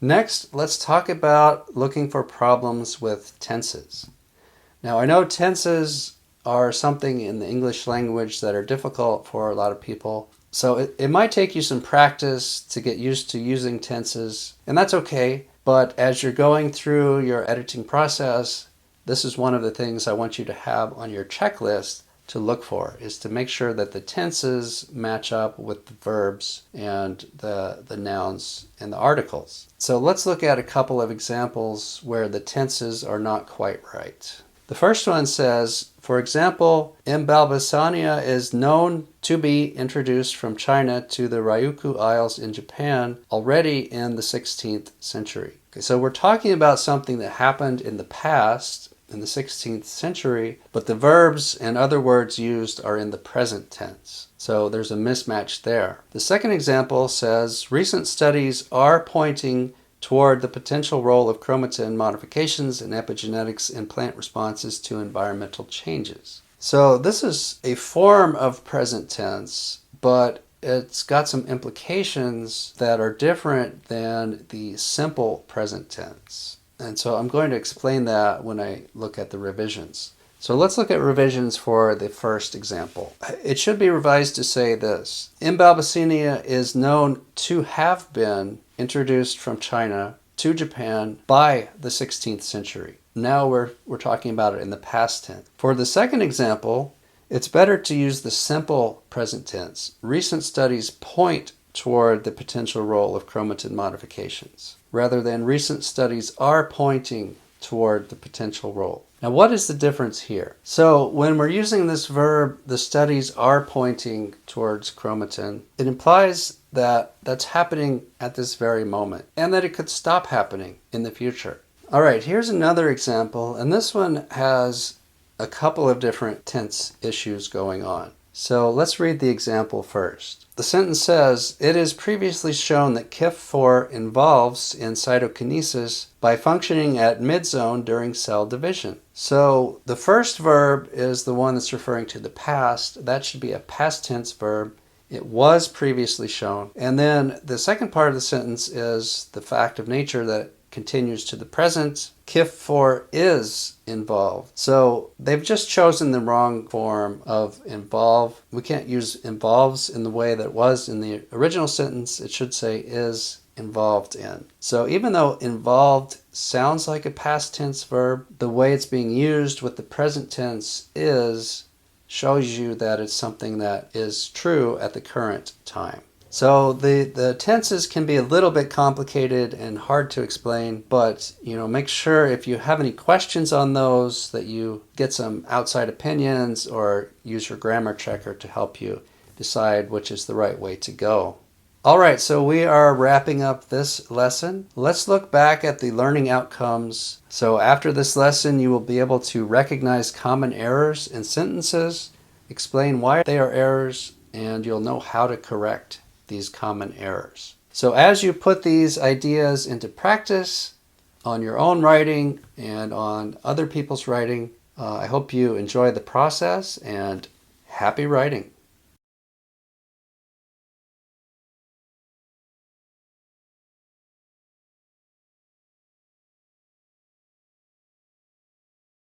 Next, let's talk about looking for problems with tenses. Now, I know tenses are something in the English language that are difficult for a lot of people. So it might take you some practice to get used to using tenses, and that's okay. But as you're going through your editing process, this is one of the things I want you to have on your checklist to look for, is to make sure that the tenses match up with the verbs and the nouns and the articles. So let's look at a couple of examples where the tenses are not quite right. The first one says, for example, Imbalbasania is known to be introduced from China to the Ryukyu Isles in Japan already in the 16th century. Okay, so we're talking about something that happened in the past, in the 16th century, but the verbs and other words used are in the present tense. So there's a mismatch there. The second example says, recent studies are pointing toward the potential role of chromatin modifications and epigenetics in plant responses to environmental changes. So this is a form of present tense, but it's got some implications that are different than the simple present tense. And so I'm going to explain that when I look at the revisions. So let's look at revisions for the first example. It should be revised to say this: Imbalbasinia is known to have been introduced from China to Japan by the 16th century. Now we're talking about it in the past tense. For the second example, it's better to use the simple present tense. Recent studies point toward the potential role of chromatin modifications, rather than recent studies are pointing toward the potential role. Now, what is the difference here? So when we're using this verb, the studies are pointing towards chromatin, it implies that that's happening at this very moment and that it could stop happening in the future. All right, here's another example, and this one has a couple of different tense issues going on. So let's read the example first. The sentence says, it is previously shown that KIF4 involves in cytokinesis by functioning at midzone during cell division. So the first verb is the one that's referring to the past. That should be a past tense verb. It was previously shown. And then the second part of the sentence is the fact of nature that continues to the present. KIF4 is involved. So they've just chosen the wrong form of involve. We can't use involves in the way that it was in the original sentence. It should say is involved in. So even though involved sounds like a past tense verb, the way it's being used with the present tense is shows you that it's something that is true at the current time. So the tenses can be a little bit complicated and hard to explain, but make sure if you have any questions on those that you get some outside opinions or use your grammar checker to help you decide which is the right way to go. All right, so we are wrapping up this lesson. Let's look back at the learning outcomes. So after this lesson, you will be able to recognize common errors in sentences, explain why they are errors, and you'll know how to correct these common errors. So as you put these ideas into practice on your own writing and on other people's writing, I hope you enjoy the process and happy writing.